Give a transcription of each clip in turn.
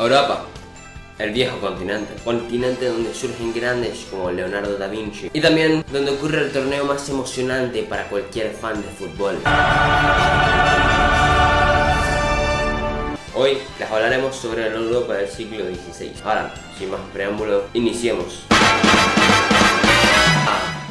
Europa, el viejo continente donde surgen grandes como Leonardo da Vinci y también donde ocurre el torneo más emocionante para cualquier fan de fútbol. Hoy les hablaremos sobre la Europa del siglo XVI. Ahora, sin más preámbulo, iniciemos.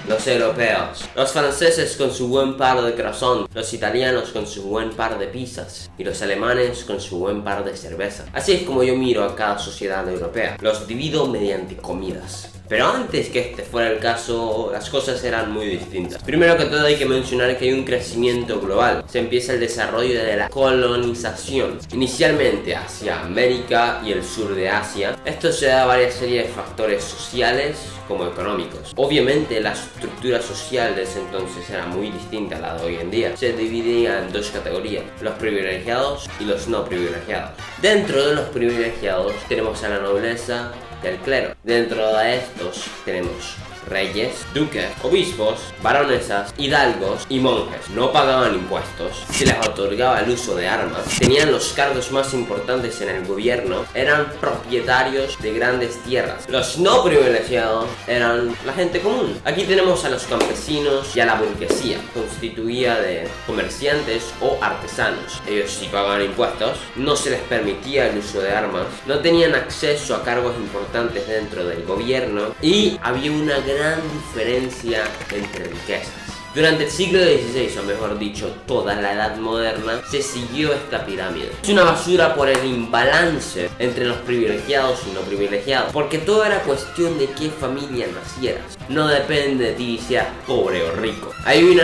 Los europeos. Los franceses con su buen par de croissants, los italianos con su buen par de pizzas y los alemanes con su buen par de cerveza. Así es como yo miro a cada sociedad europea. Los divido mediante comidas. Pero antes que este fuera el caso, las cosas eran muy distintas. Primero que todo hay que mencionar que hay un crecimiento global. Se empieza el desarrollo de la colonización, inicialmente hacia América y el sur de Asia. Esto se da a varias series de factores sociales como económicos. Obviamente la estructura social de ese entonces era muy distinta a la de hoy en día. Se dividía en dos categorías, los privilegiados y los no privilegiados. Dentro de los privilegiados tenemos a la nobleza del clero. Dentro de estos tenemos reyes, duques, obispos, baronesas, hidalgos y monjes. No pagaban impuestos, se les otorgaba el uso de armas, tenían los cargos más importantes en el gobierno, eran propietarios de grandes tierras. Los no privilegiados eran la gente común. Aquí tenemos a los campesinos y a la burguesía, constituida de comerciantes o artesanos. Ellos sí pagaban impuestos, no se les permitía el uso de armas, no tenían acceso a cargos importantes dentro del gobierno y había una gran diferencia entre riquezas. Durante el siglo XVI, o mejor dicho, toda la edad moderna, se siguió esta pirámide. Es una basura por el imbalance entre los privilegiados y no privilegiados, porque todo era cuestión de qué familia nacieras. No depende de ti si seas pobre o rico. Hay una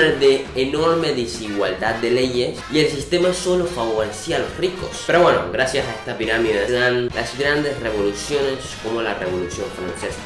enorme desigualdad de leyes y el sistema solo favorecía a los ricos. Pero bueno, gracias a esta pirámide se dan las grandes revoluciones como la Revolución Francesa.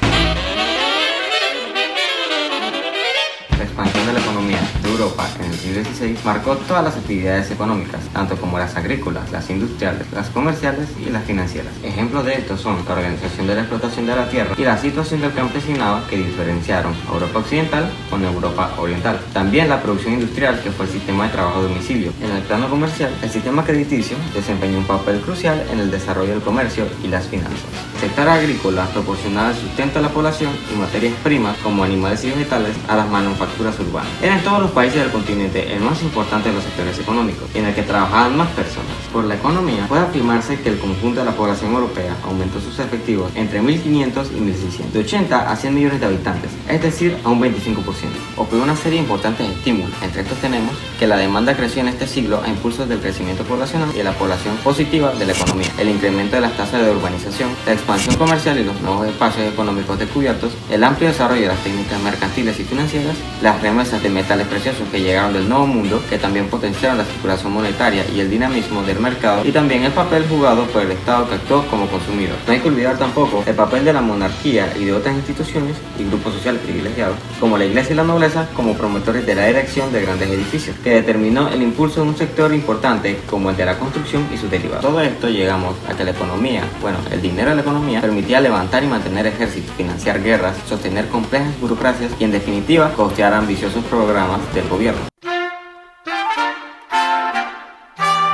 La expansión de la economía de Europa en el siglo XVI marcó todas las actividades económicas, tanto como las agrícolas, las industriales, las comerciales y las financieras. Ejemplos de estos son la organización de la explotación de la tierra y la situación del campesinado que diferenciaron a Europa occidental con Europa oriental. También la producción industrial, que fue el sistema de trabajo a domicilio. En el plano comercial, el sistema crediticio desempeñó un papel crucial en el desarrollo del comercio y las finanzas. El sector agrícola proporcionaba el sustento a la población y materias primas como animales y vegetales a las manufacturas urbanas. Era en todos los países del continente el más importante de los sectores económicos, en el que trabajaban más personas. Por la economía, puede afirmarse que el conjunto de la población europea aumentó sus efectivos entre 1500 y 1600, de 80 a 100 millones de habitantes, es decir, a un 25%. Ocurrió una serie de importantes estímulos. Entre estos tenemos que la demanda creció en este siglo a impulsos del crecimiento poblacional y de la población positiva de la economía, el incremento de las tasas de urbanización, la expansión comercial y los nuevos espacios económicos descubiertos, el amplio desarrollo de las técnicas mercantiles y financieras, las remesas de metales preciosos que llegaron del Nuevo Mundo, que también potenciaron la circulación monetaria y el dinamismo del mercado, y también el papel jugado por el Estado que actuó como consumidor. No hay que olvidar tampoco el papel de la monarquía y de otras instituciones y grupos sociales privilegiados, como la iglesia y la nobleza, como promotores de la erección de grandes edificios, que determinó el impulso de un sector importante como el de la construcción y sus derivados. Todo esto llegamos a que la economía, el dinero de la economía, permitía levantar y mantener ejércitos, financiar guerras, sostener complejas burocracias y en definitiva costear ambiciosos programas del gobierno.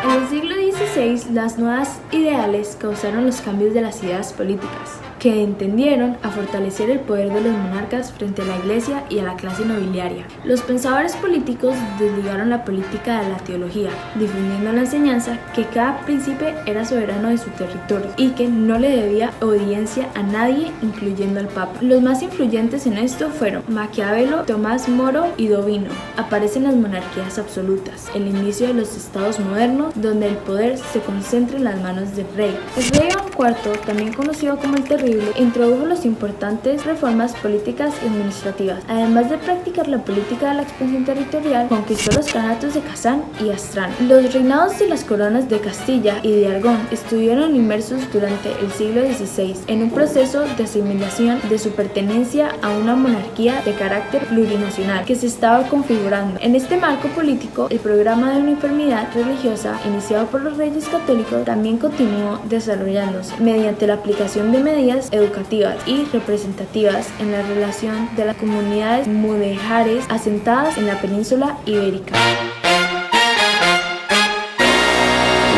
En el siglo XVI, las nuevas ideales causaron los cambios de las ideas políticas, que entendieron a fortalecer el poder de los monarcas frente a la iglesia y a la clase nobiliaria. Los pensadores políticos desligaron la política de la teología, difundiendo la enseñanza que cada príncipe era soberano de su territorio y que no le debía obediencia a nadie, incluyendo al Papa. Los más influyentes en esto fueron Maquiavelo, Tomás Moro y Domino. Aparecen las monarquías absolutas, el inicio de los estados modernos, donde el poder se concentra en las manos del rey. El rey Iván IV, también conocido como el Terrible, introdujo las importantes reformas políticas y administrativas. Además de practicar la política de la expansión territorial, conquistó los kanatos de Kazán y Astrán. Los reinados de las coronas de Castilla y de Aragón estuvieron inmersos durante el siglo XVI en un proceso de asimilación de su pertenencia a una monarquía de carácter plurinacional que se estaba configurando. En este marco político, el programa de uniformidad religiosa iniciado por los reyes católicos también continuó desarrollándose mediante la aplicación de medidas educativas y representativas en la relación de las comunidades mudéjares asentadas en la península ibérica.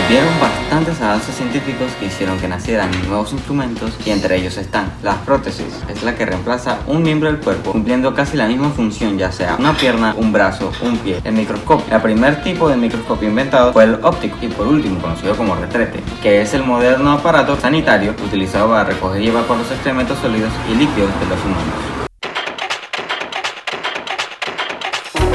Vieron bastantes avances científicos que hicieron que nacieran nuevos instrumentos y entre ellos están las prótesis, es la que reemplaza un miembro del cuerpo cumpliendo casi la misma función, ya sea una pierna, un brazo, un pie. El microscopio, el primer tipo de microscopio inventado fue el óptico y por último conocido como retrete, que es el moderno aparato sanitario utilizado para recoger y evacuar los excrementos sólidos y líquidos de los humanos.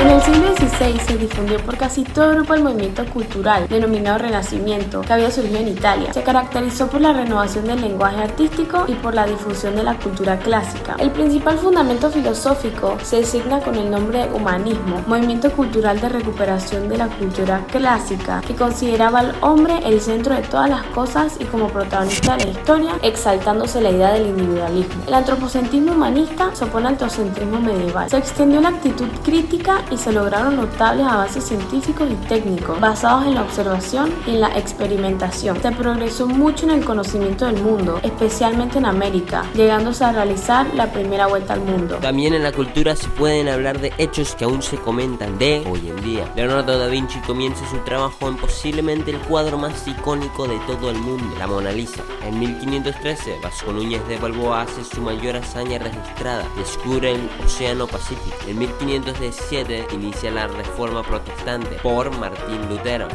En el siglo XVI se difundió por casi todo Europa el movimiento cultural denominado Renacimiento, que había surgido en Italia. Se caracterizó por la renovación del lenguaje artístico y por la difusión de la cultura clásica. El principal fundamento filosófico se designa con el nombre de humanismo, movimiento cultural de recuperación de la cultura clásica, que consideraba al hombre el centro de todas las cosas y como protagonista de la historia, exaltándose la idea del individualismo. El antropocentrismo humanista se opone al teocentrismo medieval. Se extendió la actitud crítica y se lograron notables avances científicos y técnicos basados en la observación y en la experimentación. Se progresó mucho en el conocimiento del mundo, especialmente en América, llegándose a realizar la primera vuelta al mundo. También en la cultura se pueden hablar de hechos que aún se comentan de hoy en día. Leonardo da Vinci comienza su trabajo en posiblemente el cuadro más icónico de todo el mundo, la Mona Lisa. En 1513, Vasco Núñez de Balboa hace su mayor hazaña registrada, descubre el Océano Pacífico. En 1517 inicia la Reforma Protestante por Martín Lutero.